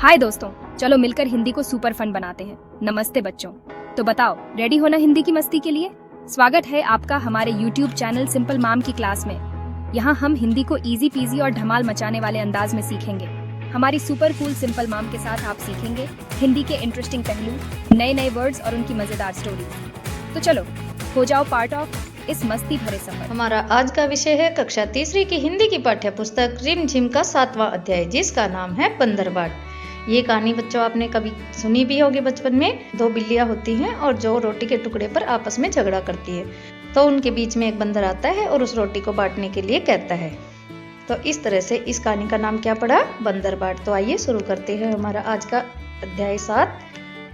हाय दोस्तों, चलो मिलकर हिंदी को सुपर फन बनाते हैं। नमस्ते बच्चों। तो बताओ, रेडी हो ना हिंदी की मस्ती के लिए? स्वागत है आपका हमारे YouTube चैनल सिंपल माम की क्लास में। यहाँ हम हिंदी को इजी पीजी और धमाल मचाने वाले अंदाज में सीखेंगे। हमारी सुपर कूल सिंपल माम के साथ आप सीखेंगे हिंदी के इंटरेस्टिंग पहलू, नए नए वर्ड्स और उनकी मजेदार स्टोरी। तो चलो हो जाओ पार्ट ऑफ इस मस्ती भरे सफर। हमारा आज का विषय है कक्षा तीसरी की हिंदी की पाठ्य पुस्तक रिमझिम का 7वां अध्याय, जिसका नाम है बंदरबाट। ये कहानी बच्चों आपने कभी सुनी भी होगी बचपन में। दो बिल्लियां होती हैं और जो रोटी के टुकड़े पर आपस में झगड़ा करती है, तो उनके बीच में एक बंदर आता है और उस रोटी को बांटने के लिए कहता है। तो इस तरह से इस कहानी का नाम क्या पड़ा? बंदरबाट। तो आइए शुरू करते हैं हमारा आज का अध्याय 7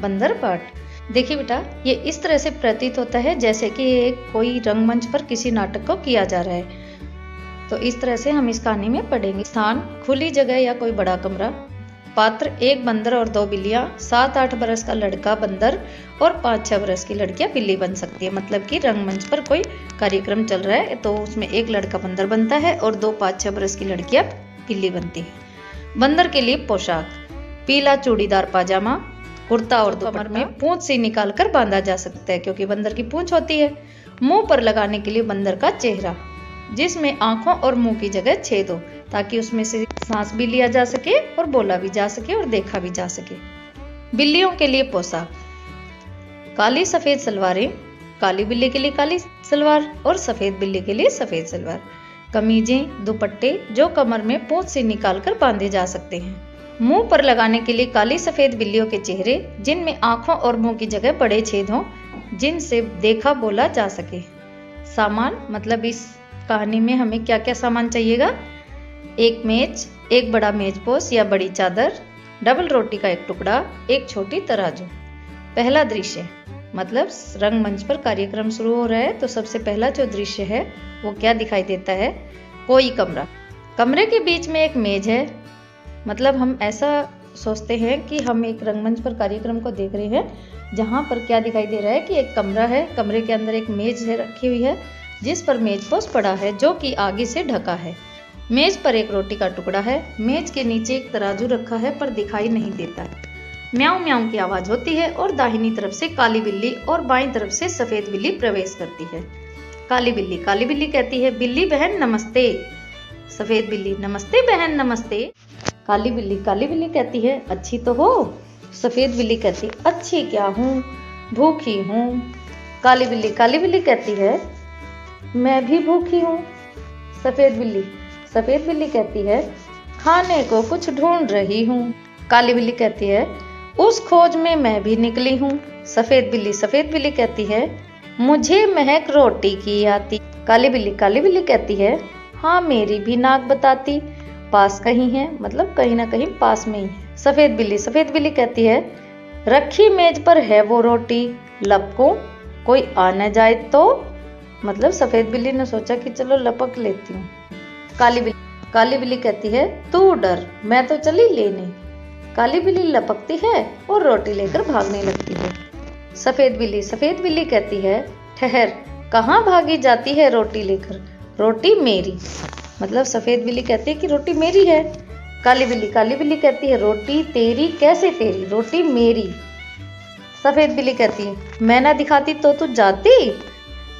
बंदरबाट। देखिए बेटा, ये इस तरह से प्रतीत होता है जैसे कि एक कोई रंगमंच पर किसी नाटक को किया जा रहा है। तो इस तरह से हम इस कहानी में पढ़ेंगे। स्थान खुली जगह या कोई बड़ा कमरा। पात्र एक बंदर और दो बिल्लियां। 7-8 बरस का लड़का बंदर और 5-6 बरस की लड़कियां बिल्ली बन सकती है। मतलब कि रंगमंच पर कोई कार्यक्रम चल रहा है तो उसमें एक लड़का बंदर बनता है और 2-5-6 बरस की लड़कियां बिल्ली बनती है। बंदर के लिए पोशाक पीला चूड़ीदार पाजामा, कुर्ता और कमर में पूंछ से निकाल कर बांधा जा सकता है क्योंकि बंदर की पूंछ होती है। मुंह पर लगाने के लिए बंदर का चेहरा, जिसमें आंखों और मुंह की जगह छेद हो ताकि उसमें से सांस भी लिया जा सके और बोला भी जा सके और देखा भी जा सके। बिल्लियों के लिए पोशाक काली सफेद सलवारें, काली बिल्ली के लिए काली सलवार और सफेद बिल्ली के लिए सफेद सलवार। कमीजें दुपट्टे जो कमर में पूंछ से निकाल कर बांधे जा सकते हैं। मुंह पर लगाने के लिए काली सफेद बिल्लियों के चेहरे, जिनमें आंखों और मुंह की जगह बड़े छेद हों जिनसे देखा बोला जा सके। सामान मतलब इस कहानी में हमें क्या क्या सामान चाहिएगा? एक मेज, एक बड़ा मेजपोश या बड़ी चादर, डबल रोटी का एक टुकड़ा, एक छोटी तराजू। पहला दृश्य मतलब रंगमंच पर कार्यक्रम शुरू हो रहा है तो सबसे पहला जो दृश्य है वो क्या दिखाई देता है? कोई कमरा। कमरे के बीच में एक मेज है। मतलब हम ऐसा सोचते हैं कि हम एक रंगमंच पर कार्यक्रम को देख रहे हैं जहाँ पर क्या दिखाई दे रहा है कि एक कमरा है। कमरे के अंदर एक मेज है रखी हुई है जिस पर मेजपोश पड़ा है जो कि आगे से ढका है। मेज पर एक रोटी का टुकड़ा है। मेज के नीचे एक तराजू रखा है पर दिखाई नहीं देता है। म्याऊं म्याऊं की आवाज होती है और दाहिनी तरफ से काली बिल्ली और बाईं तरफ से सफेद बिल्ली प्रवेश करती है। काली बिल्ली कहती है, बिल्ली बहन नमस्ते। सफेद बिल्ली, नमस्ते बहन नमस्ते। काली बिल्ली कहती है, अच्छी तो हो। सफेद बिल्ली कहती, अच्छी क्या हूँ, भूखी हूँ। काली बिल्ली कहती है, मैं भी भूखी हूँ। सफेद बिल्ली कहती है, खाने को कुछ ढूंढ रही हूँ। काली बिल्ली कहती है, उस खोज में मैं भी निकली हूँ। सफेद बिल्ली कहती है, मुझे महक रोटी की आती। काली बिल्ली कहती है, हाँ मेरी भी नाक बताती, पास कहीं है। मतलब कहीं ना कहीं पास में ही है। सफेद बिल्ली कहती है, रखी मेज पर है वो रोटी, लपकूं कोई आ न जाए तो। मतलब सफेद बिल्ली ने सोचा कि चलो लपक लेती हूँ। काली बिल्ली कहती है, तू डर, मैं तो चली लेने। काली बिल्ली लपकती है और रोटी लेकर भागने लगती है। सफेद बिल्ली कहती है, ठहर, कहाँ भागी जाती है रोटी लेकर? रोटी मेरी। मतलब सफेद बिल्ली कहती है कि रोटी मेरी है। काली बिल्ली कहती है, रोटी तेरी कैसे तेरी? रोटी मेरी। सफेद बिल्ली कहती है, मैं ना दिखाती तो तू जाती।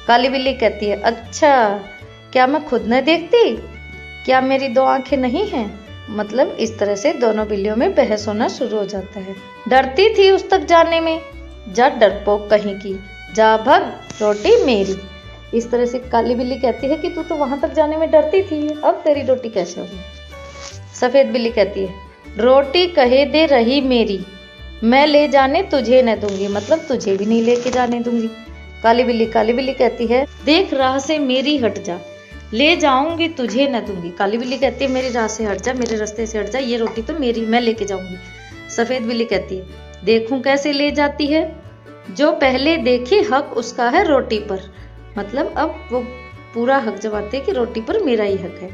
काली बिल्ली कहती है, अच्छा क्या मैं खुद न देखती? क्या मेरी 2 आंखें नहीं हैं? मतलब इस तरह से दोनों बिल्लियों में बहस होना शुरू हो जाता है। डरती थी उस तक जाने में, जा डरपोक कहीं की, जा भग, रोटी मेरी। इस तरह से काली बिल्ली कहती है कि तू तो वहां तक जाने में डरती थी, अब तेरी रोटी कैसे होगी? सफेद बिल्ली कहती है, रोटी कहे दे रही मेरी, मैं ले जाने तुझे न दूंगी। मतलब तुझे भी नहीं लेके जाने दूंगी। काली बिल्ली कहती है, देख राह से मेरी हट जा, ले जाऊंगी तुझे न दूंगी। काली बिल्ली कहती है, मेरी राह से हट जा, मेरे रास्ते से हट जा, ये रोटी तो मेरी, मैं लेके जाऊंगी। सफेद बिल्ली कहती है, देखूं कैसे ले जाती है, जो पहले देखे हक उसका है रोटी पर। मतलब अब वो पूरा हक जमाते हैं कि रोटी पर मेरा ही हक है।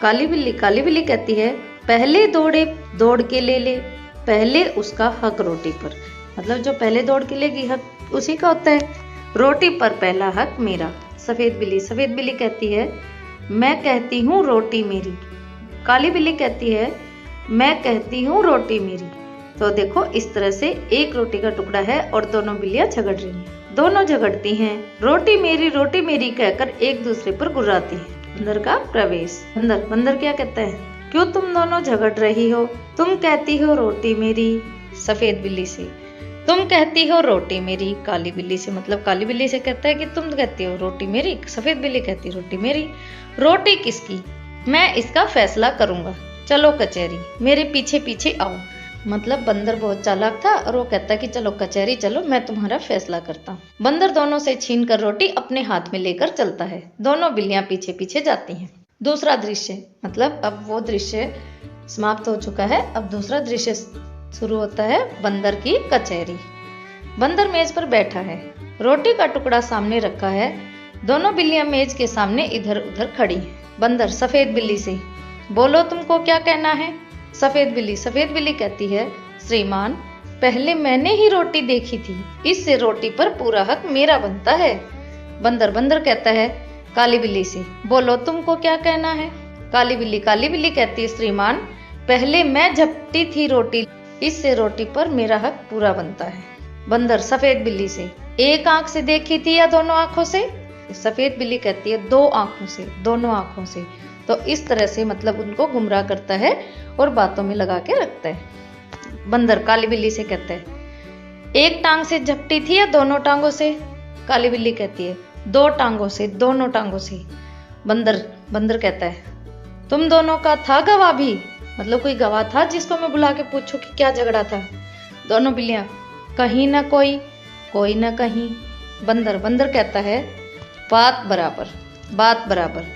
काली बिल्ली कहती है, पहले दौड़े दौड़ के ले ले, पहले उसका हक रोटी पर। मतलब जो पहले दौड़ के लेगी हक उसी का होता है, रोटी पर पहला हक मेरा। सफेद बिल्ली कहती है, मैं कहती हूँ रोटी मेरी। काली बिल्ली कहती है, मैं कहती हूँ रोटी मेरी। तो देखो इस तरह से एक रोटी का टुकड़ा है और दोनों बिल्लियां झगड़ रही हैं। दोनों झगड़ती हैं, रोटी मेरी कहकर एक दूसरे पर गुर्राती हैं। बंदर का प्रवेश। बंदर क्या कहता है, क्यों तुम दोनों झगड़ रही हो? तुम कहती हो रोटी मेरी, सफेद बिल्ली से। तुम कहती हो रोटी मेरी, काली बिल्ली से। मतलब काली बिल्ली से कहता है कि तुम कहती हो रोटी मेरी, सफेद बिल्ली कहती रोटी मेरी। रोटी किसकी? मैं इसका फैसला करूंगा, चलो कचहरी, मेरे पीछे पीछे आओ। मतलब बंदर बहुत चालाक था और वो कहता कि चलो कचहरी चलो, मैं तुम्हारा फैसला करता हूँ। बंदर दोनों से छीनकर रोटी अपने हाथ में लेकर चलता है। दोनों बिल्लियां पीछे पीछे जाती हैं। दूसरा दृश्य, मतलब अब वो दृश्य समाप्त हो चुका है। अब दूसरा दृश्य शुरू होता है, बंदर की कचहरी। बंदर मेज पर बैठा है, रोटी का टुकड़ा सामने रखा है। दोनों बिल्लियां मेज के सामने इधर उधर खड़ी हैं। बंदर सफेद बिल्ली से, बोलो तुमको क्या कहना है? सफेद बिल्ली कहती है, श्रीमान पहले मैंने ही रोटी देखी थी, इससे रोटी पर पूरा हक मेरा बनता है। बंदर कहता है काली बिल्ली से, बोलो तुमको क्या कहना है? काली बिल्ली कहती है, श्रीमान पहले मैं झपटी थी रोटी, इससे रोटी पर मेरा हक पूरा बनता है। बंदर सफेद बिल्ली से, एक आंख से देखी थी या दोनों आंखों से? सफेद बिल्ली कहती है, दो आंखों से, दोनों आंखों से। तो इस तरह से मतलब उनको गुमराह करता है और बातों में लगा के रखता है। बंदर काली बिल्ली से कहता है, एक टांग से झपटी थी या दोनों टांगों से? काली बिल्ली कहती है, दो टांगों से, दोनों टांगों से। बंदर कहता है, तुम दोनों का था गवाह भी? मतलब कोई गवाह था जिसको मैं बुला के पूछूं कि क्या झगड़ा था? दोनों बिल्लियां, कहीं ना कोई ना कहीं। बंदर कहता है, बात बराबर।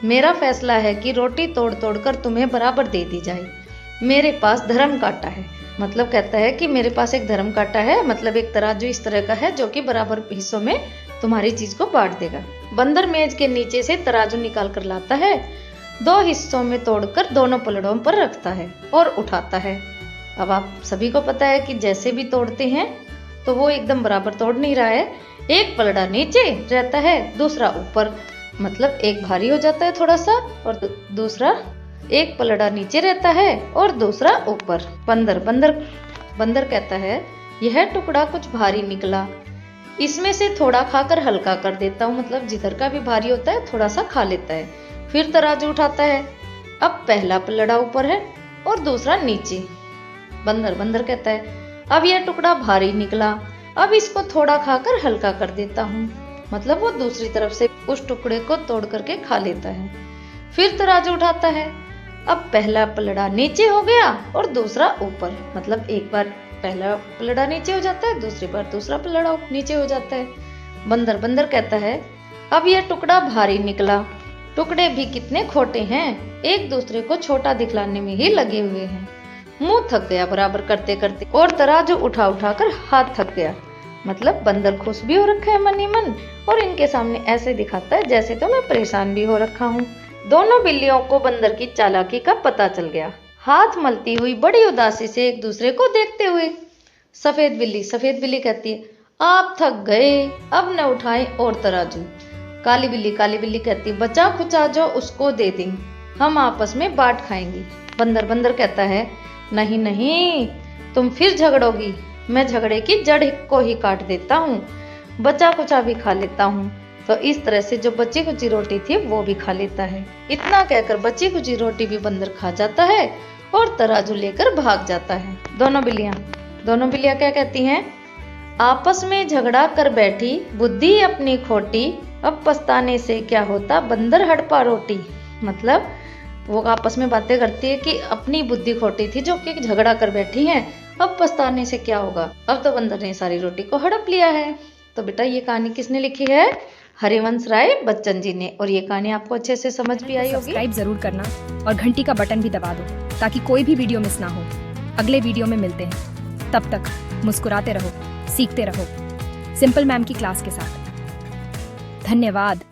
मेरा फैसला है कि रोटी तोड़ कर तुम्हें बराबर दे दी जाए। मेरे पास धर्म कांटा है। मतलब कहता है कि मेरे पास एक धर्म कांटा है, मतलब एक तराजू इस तरह का है जो कि बराबर हिस्सों में तुम्हारी चीज को बांट देगा। बंदर मेज के नीचे से तराजू निकाल कर लाता है, दो हिस्सों में तोड़कर दोनों पलड़ों पर रखता है और उठाता है। अब आप सभी को पता है कि जैसे भी तोड़ते हैं तो वो एकदम बराबर तोड़ नहीं रहा है। एक पलड़ा नीचे रहता है, दूसरा ऊपर। मतलब एक भारी हो जाता है थोड़ा सा और दूसरा, एक पलड़ा नीचे रहता है और दूसरा ऊपर। बंदर कहता है, यह टुकड़ा कुछ भारी निकला, इसमें से थोड़ा खाकर हल्का कर देता हूँ। मतलब जिधर का भी भारी होता है थोड़ा सा खा लेता है। फिर तराजू उठाता है, अब पहला पलड़ा ऊपर है और दूसरा नीचे। बंदर कहता है, अब यह टुकड़ा भारी निकला, अब इसको थोड़ा खाकर हल्का कर देता हूँ। मतलब वो दूसरी तरफ से उस टुकड़े को तोड़ करके खा लेता है। फिर तराजू उठाता है, अब पहला पलड़ा नीचे हो गया और दूसरा ऊपर। मतलब एक बार पहला पलड़ा नीचे हो जाता है, दूसरी बार दूसरा पलड़ा नीचे हो जाता है। बंदर कहता है, अब यह टुकड़ा भारी निकला, टुकड़े भी कितने खोटे हैं, एक दूसरे को छोटा दिखलाने में ही लगे हुए हैं। मुंह थक गया बराबर करते करते और तराजू उठा कर हाथ थक गया। मतलब बंदर खुश भी हो रखा है मन ही मन और इनके सामने ऐसे दिखाता है जैसे तो मैं परेशान भी हो रखा हूँ। दोनों बिल्लियों को बंदर की चालाकी का पता चल गया। हाथ मलती हुई बड़ी उदासी से एक दूसरे को देखते हुए सफेद बिल्ली कहती है, आप थक गए, अब न उठाए और तराजू। काली बिल्ली कहती है, बचा खुचा जो उसको दे दें, हम आपस में बांट खाएंगे। बंदर कहता है, नहीं तुम फिर झगड़ोगी, मैं झगड़े की जड़ को ही काट देता हूँ, बचा कुचा भी खा लेता हूँ। तो इस तरह से जो बची कुची रोटी थी वो भी खा लेता है। इतना कहकर बची कुची रोटी भी बंदर खा जाता है और तराजू लेकर भाग जाता है। दोनों बिल्लियां क्या कहती हैं, आपस में झगड़ा कर बैठी, बुद्धि अपनी खोटी, अब पछताने से क्या होता, बंदर हड़पा रोटी। मतलब वो आपस में बातें करती है कि अपनी बुद्धि खोटी थी जो कि झगड़ा कर बैठी हैं, अब पछताने से क्या होगा, अब तो बंदर ने सारी रोटी को हड़प लिया है। तो बेटा ये कहानी किसने लिखी है? हरिवंश राय बच्चन जी ने। और ये कहानी आपको अच्छे से समझ भी आई होगी। सब्सक्राइब जरूर करना और घंटी का बटन भी दबा दो ताकि कोई भी वीडियो मिस ना हो। अगले वीडियो में मिलते हैं, तब तक मुस्कुराते रहो, सीखते रहो सिंपल मैम की क्लास के साथ। धन्यवाद।